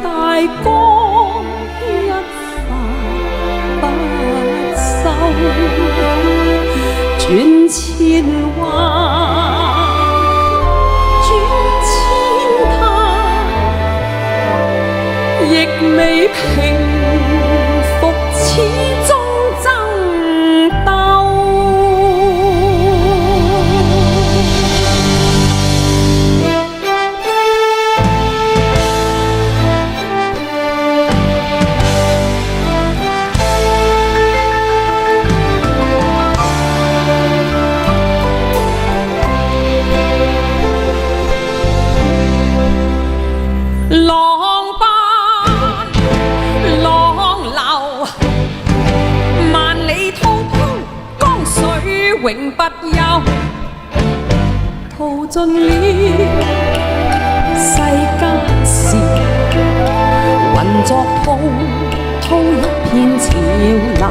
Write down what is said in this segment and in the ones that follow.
大江一發不收，轉千彎，轉千灘，亦未平復始終爭鬥。浪奔浪流，萬里滔滔江水永不休，淘盡了世間事，混作滔滔一片潮流，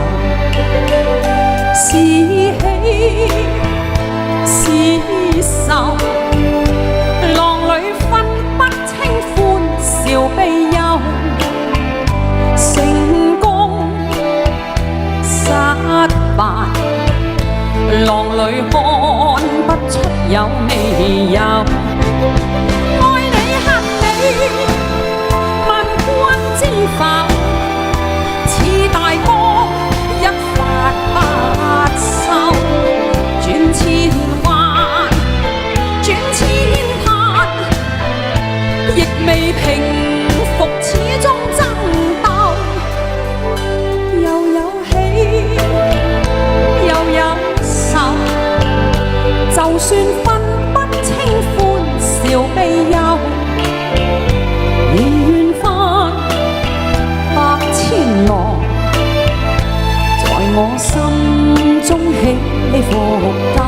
是喜是愁，浪裏分不清歡笑悲憂，成功失敗，浪裏看不出有未有。愛你恨你，問君知否？似大江一發不收，轉千彎，轉千灘，亦未平復始終爭鬥。又有喜又有愁，就算分不清歡笑悲憂，仍願翻百千浪，在我心中起伏夠。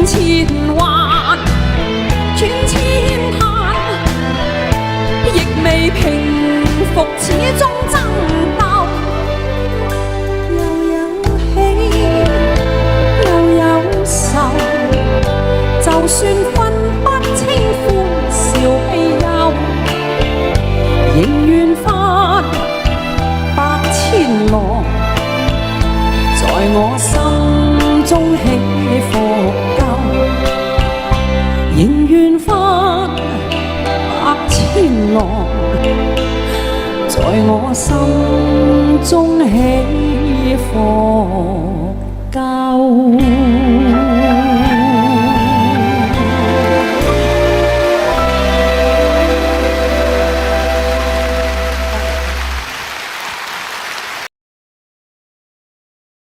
千彎轉千灘，亦未平復始終爭鬥。又有喜又有愁，就算分不清歡笑悲憂，仍願翻百千浪，在我心中起伏夠，仍願翻百千浪，在我心中起伏夠。